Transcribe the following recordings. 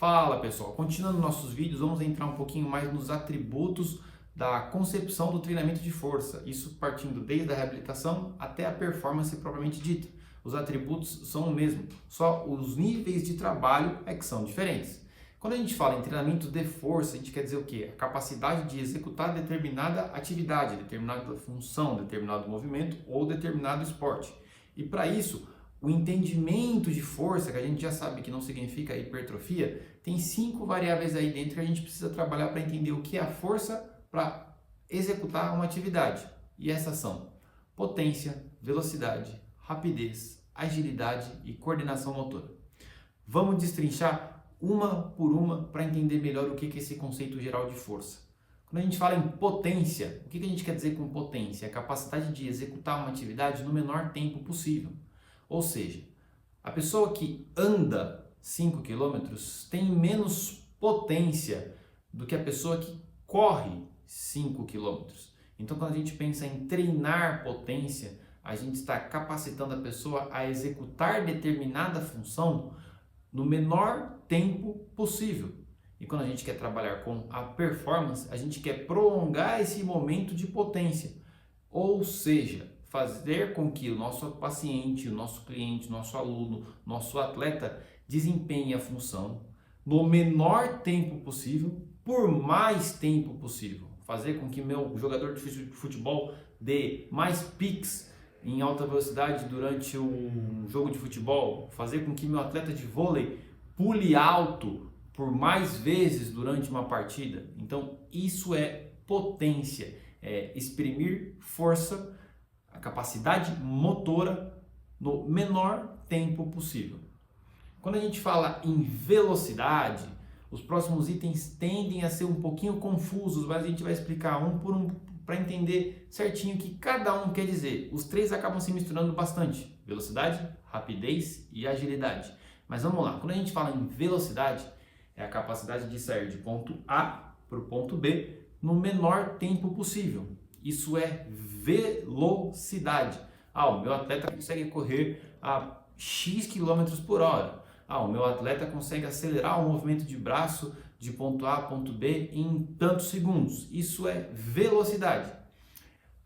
Fala pessoal, continuando nossos vídeos, vamos entrar um pouquinho mais nos atributos da concepção do treinamento de força, isso partindo desde a reabilitação até a performance propriamente dita. Os atributos são o mesmo, só os níveis de trabalho é que são diferentes. Quando a gente fala em treinamento de força, a gente quer dizer o quê? A capacidade de executar determinada atividade, determinada função, determinado movimento ou determinado esporte. E para isso, o entendimento de força, que a gente já sabe que não significa hipertrofia, tem 5 variáveis aí dentro que a gente precisa trabalhar para entender o que é a força para executar uma atividade. E essas são potência, velocidade, rapidez, agilidade e coordenação motora. Vamos destrinchar uma por uma para entender melhor o que é esse conceito geral de força. Quando a gente fala em potência, o que a gente quer dizer com potência? É a capacidade de executar uma atividade no menor tempo possível. Ou seja, a pessoa que anda 5 km tem menos potência do que a pessoa que corre 5 km. Então, quando a gente pensa em treinar potência, a gente está capacitando a pessoa a executar determinada função no menor tempo possível. E quando a gente quer trabalhar com a performance, a gente quer prolongar esse momento de potência. Ou seja, fazer com que o nosso paciente, o nosso cliente, o nosso aluno, nosso atleta desempenhe a função no menor tempo possível, por mais tempo possível. Fazer com que meu jogador de futebol dê mais piques em alta velocidade durante um jogo de futebol. Fazer com que meu atleta de vôlei pule alto por mais vezes durante uma partida. Então, isso é potência, é exprimir força, a capacidade motora no menor tempo possível. Quando a gente fala em velocidade, os próximos itens tendem a ser um pouquinho confusos, mas a gente vai explicar um por um para entender certinho o que cada um quer dizer. Os três acabam se misturando bastante: velocidade, rapidez e agilidade. Mas vamos lá, quando a gente fala em velocidade, é a capacidade de sair de ponto A para o ponto B no menor tempo possível. Isso é velocidade. O meu atleta consegue correr a X km por hora. O meu atleta consegue acelerar o movimento de braço de ponto A a ponto B em tantos segundos. Isso é velocidade.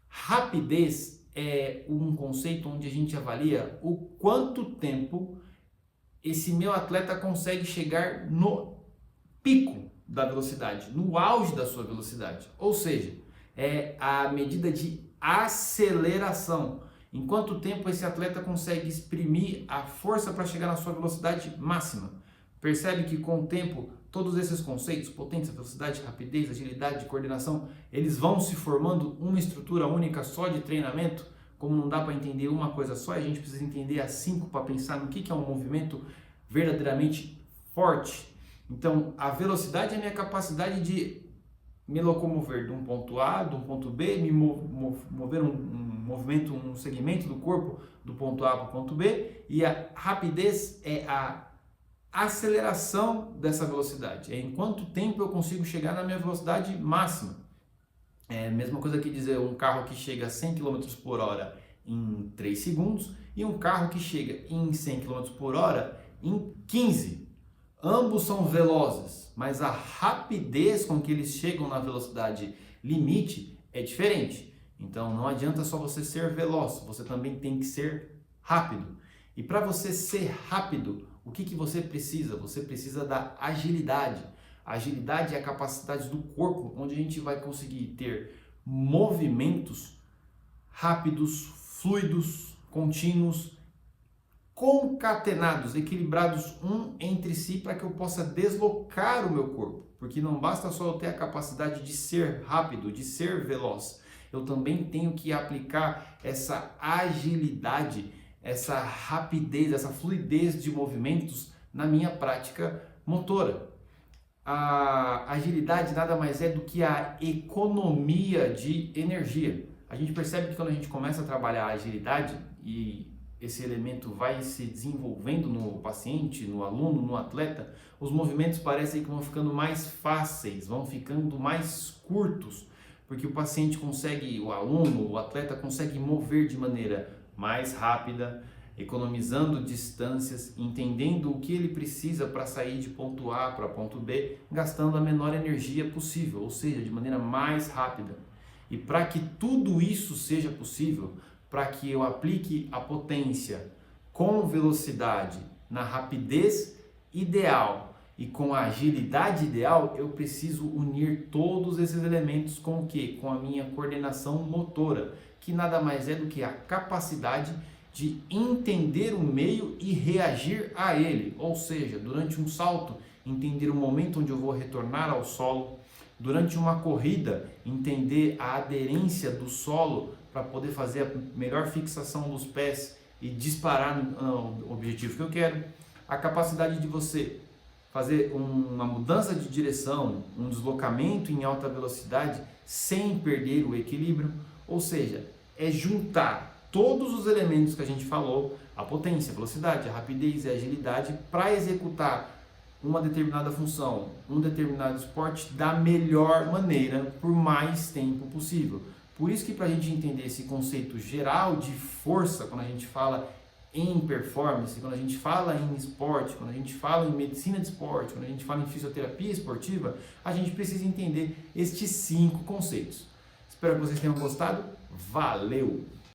Rapidez é um conceito onde a gente avalia o quanto tempo esse meu atleta consegue chegar no pico da velocidade, no auge da sua velocidade. Ou seja, é a medida de aceleração. Em quanto tempo esse atleta consegue exprimir a força para chegar na sua velocidade máxima. Percebe que com o tempo, todos esses conceitos, potência, velocidade, rapidez, agilidade, coordenação, eles vão se formando uma estrutura única só de treinamento. Como não dá para entender uma coisa só, a gente precisa entender as 5 para pensar no que é um movimento verdadeiramente forte. Então, a velocidade é a minha capacidade de me locomover de um ponto A, de um ponto B, me mover um movimento, um segmento do corpo do ponto A para o ponto B, e a rapidez é a aceleração dessa velocidade, é em quanto tempo eu consigo chegar na minha velocidade máxima. É a mesma coisa que dizer um carro que chega a 100 km por hora em 3 segundos e um carro que chega em 100 km por hora em 15. Ambos são velozes, mas a rapidez com que eles chegam na velocidade limite é diferente. Então não adianta só você ser veloz, você também tem que ser rápido. E para você ser rápido, o que você precisa? Você precisa da agilidade. A agilidade é a capacidade do corpo, onde a gente vai conseguir ter movimentos rápidos, fluidos, contínuos, concatenados, equilibrados um entre si para que eu possa deslocar o meu corpo. Porque não basta só eu ter a capacidade de ser rápido, de ser veloz. Eu também tenho que aplicar essa agilidade, essa rapidez, essa fluidez de movimentos na minha prática motora. A agilidade nada mais é do que a economia de energia. A gente percebe que quando a gente começa a trabalhar a agilidade e esse elemento vai se desenvolvendo no paciente, no aluno, no atleta, os movimentos parecem que vão ficando mais fáceis, vão ficando mais curtos, porque o paciente consegue, o aluno, o atleta consegue mover de maneira mais rápida, economizando distâncias, entendendo o que ele precisa para sair de ponto A para ponto B, gastando a menor energia possível, ou seja, de maneira mais rápida. E para que tudo isso seja possível, para que eu aplique a potência com velocidade, na rapidez ideal e com a agilidade ideal, eu preciso unir todos esses elementos com o quê? Com a minha coordenação motora, que nada mais é do que a capacidade de entender o meio e reagir a ele, ou seja, durante um salto, entender o momento onde eu vou retornar ao solo, durante uma corrida, entender a aderência do solo para poder fazer a melhor fixação dos pés e disparar no objetivo que eu quero, a capacidade de você fazer uma mudança de direção, um deslocamento em alta velocidade sem perder o equilíbrio, ou seja, é juntar todos os elementos que a gente falou, a potência, a velocidade, a rapidez e a agilidade para executar uma determinada função, um determinado esporte da melhor maneira, por mais tempo possível. Por isso que para a gente entender esse conceito geral de força, quando a gente fala em performance, quando a gente fala em esporte, quando a gente fala em medicina de esporte, quando a gente fala em fisioterapia esportiva, a gente precisa entender estes 5 conceitos. Espero que vocês tenham gostado. Valeu!